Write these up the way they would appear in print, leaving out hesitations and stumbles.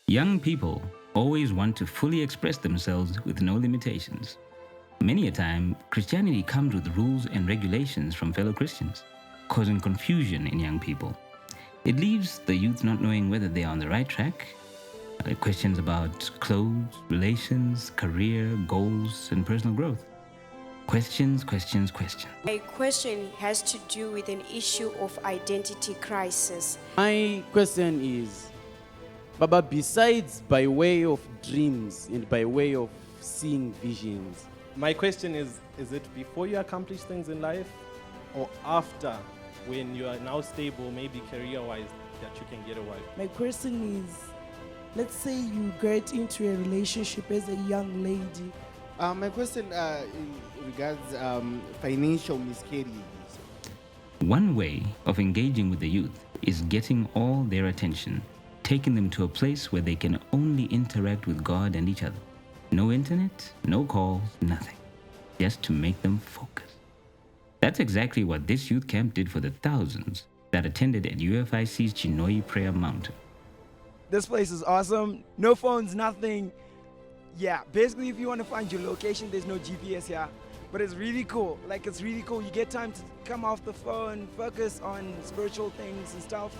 Young people always want to fully express themselves with no limitations. Many a time, Christianity comes with rules and regulations from fellow Christians, causing confusion in young people. It leaves the youth not knowing whether they are on the right track. Questions about clothes, relations, career, goals, and personal growth. Questions, questions, questions. My question has to do with an issue of identity crisis. My question is, Baba, besides by way of dreams and by way of seeing visions, My question is it before you accomplish things in life or after, when you are now stable, maybe career-wise, that you can get a wife? My question is, let's say you get into a relationship as a young lady. My question regards financial miscarriages. One way of engaging with the youth is getting all their attention, taking them to a place where they can only interact with God and each other. No internet, no calls, nothing. Just to make them focus. That's exactly what this youth camp did for the thousands that attended at UFIC's Chinoi Prayer Mountain. This place is awesome. No phones, nothing. Yeah, basically if you want to find your location, there's no GPS here. But it's really cool. Like, it's really cool. You get time to come off the phone, focus on spiritual things and stuff.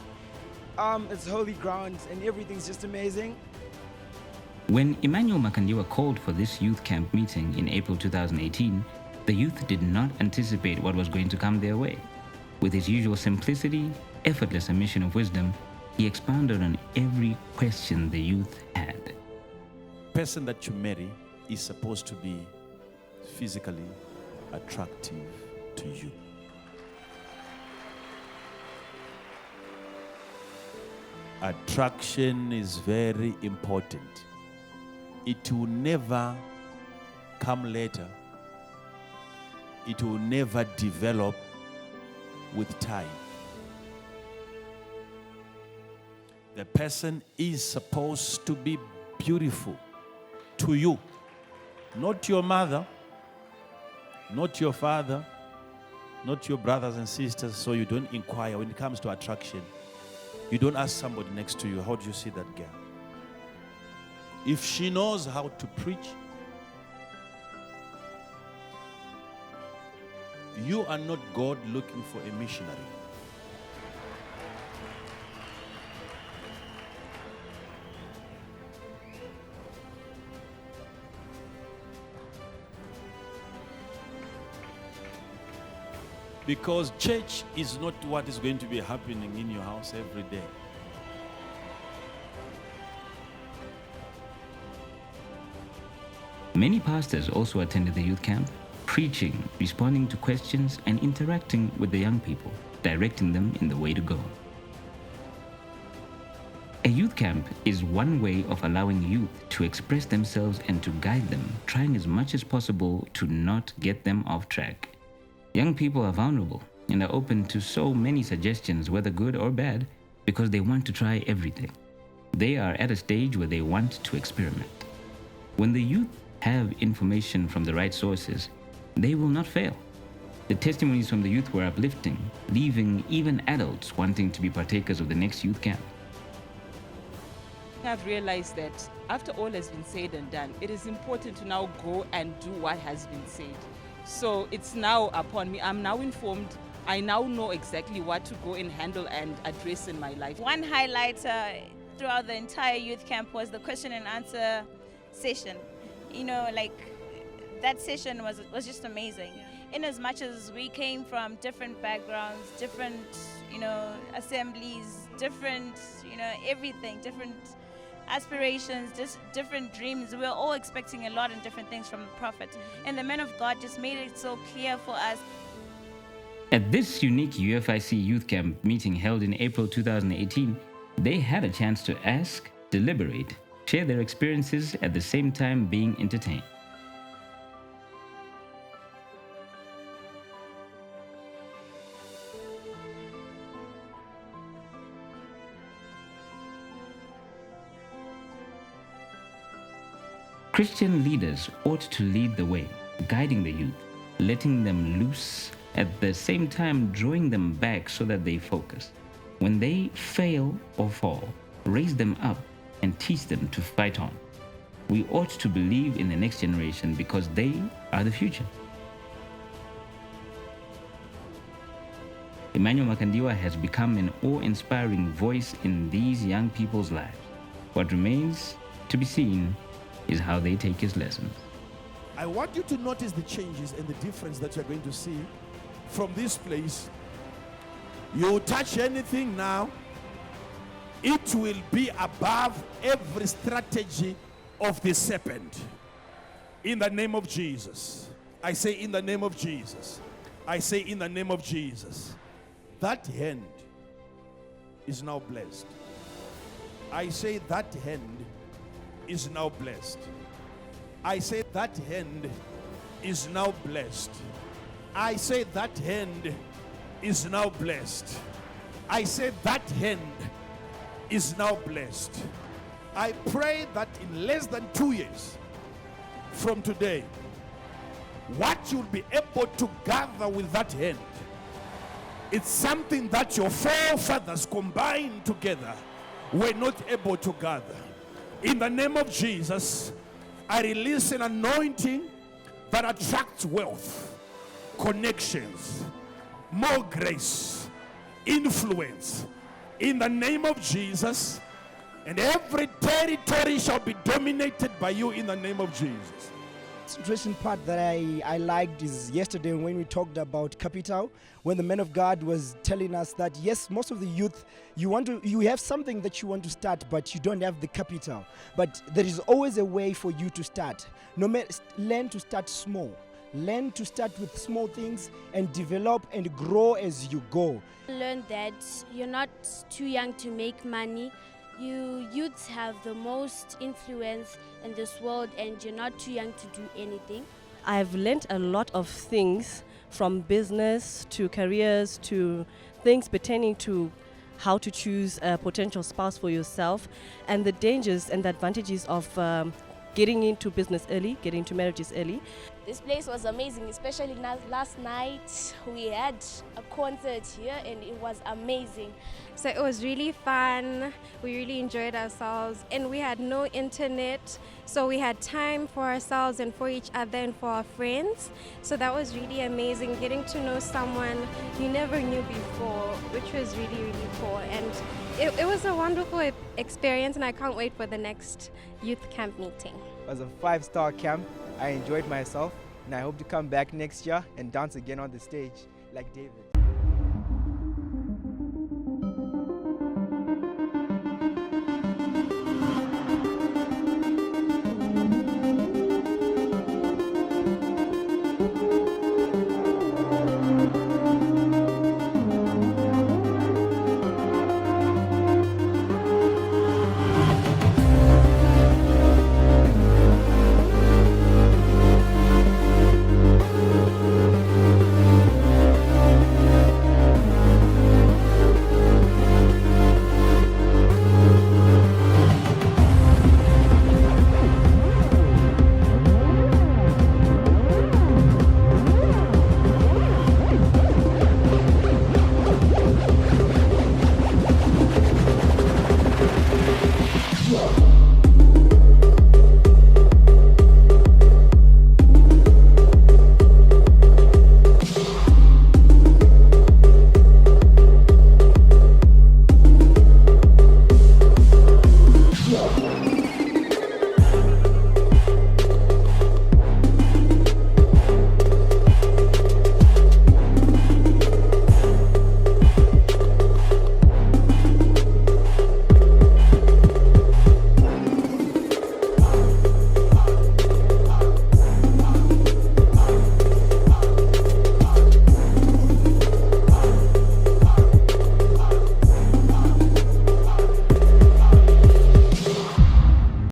It's holy ground and everything's just amazing. When Emmanuel Makandiwa called for this youth camp meeting in April 2018, the youth did not anticipate what was going to come their way. With his usual simplicity, effortless emission of wisdom, he expounded on every question the youth had. The person that you marry is supposed to be physically attractive to you. Attraction is very important. It will never come later. It will never develop with time. The person is supposed to be beautiful to you, not your mother, not your father, not your brothers and sisters. So you don't inquire when it comes to attraction. You don't ask somebody next to you, how do you see that girl? If she knows how to preach, you are not God looking for a missionary. Because church is not what is going to be happening in your house every day. Many pastors also attended the youth camp, preaching, responding to questions, and interacting with the young people, directing them in the way to go. A youth camp is one way of allowing youth to express themselves and to guide them, trying as much as possible to not get them off track. Young people are vulnerable and are open to so many suggestions, whether good or bad, because they want to try everything. They are at a stage where they want to experiment. When the youth have information from the right sources, they will not fail. The testimonies from the youth were uplifting, leaving even adults wanting to be partakers of the next youth camp. I've realized that after all has been said and done, it is important to now go and do what has been said. So it's now upon me. I'm now informed. I now know exactly what to go and handle and address in my life. One highlight throughout the entire youth camp was the question and answer session. You know, like, that session was just amazing. In as much as we came from different backgrounds, different, assemblies, different, everything, different aspirations, just different dreams. We were all expecting a lot and different things from the prophet. And the men of God just made it so clear for us. At this unique UFIC youth camp meeting held in April 2018, they had a chance to ask, deliberate, share their experiences at the same time being entertained. Christian leaders ought to lead the way, guiding the youth, letting them loose, at the same time drawing them back so that they focus. When they fail or fall, raise them up and teach them to fight on. We ought to believe in the next generation because they are the future. Emmanuel Makandiwa has become an awe-inspiring voice in these young people's lives. What remains to be seen is how they take his lessons. I want you to notice the changes and the difference that you're going to see from this place. You touch anything now, it will be above every strategy of the serpent. In the name of Jesus. I say in the name of Jesus. I say in the name of Jesus. That hand is now blessed. I say that hand is now blessed. I say that hand is now blessed. I say that hand is now blessed. I say that hand is now blessed. I pray that in less than 2 years from today, what you'll be able to gather with that hand, it's something that your forefathers combined together were not able to gather. In the name of Jesus, I release an anointing that attracts wealth, connections, more grace, influence. In the name of Jesus, and every territory shall be dominated by you in the name of Jesus. The interesting part that I liked is yesterday when we talked about capital, when the man of God was telling us that yes, most of the youth, you have something that you want to start, but you don't have the capital. But there is always a way for you to start. Learn to start small. Learn to start with small things and develop and grow as you go. Learn that you're not too young to make money. You youths have the most influence in this world and you're not too young to do anything. I've learned a lot of things, from business to careers to things pertaining to how to choose a potential spouse for yourself, and the dangers and the advantages of getting into business early, getting into marriages early. This place was amazing, especially last night. We had a concert here and it was amazing. So it was really fun. We really enjoyed ourselves and we had no internet. So we had time for ourselves and for each other and for our friends. So that was really amazing, getting to know someone you never knew before, which was really, really cool. And it was a wonderful experience and I can't wait for the next youth camp meeting. It was a 5-star camp. I enjoyed myself and I hope to come back next year and dance again on the stage like David.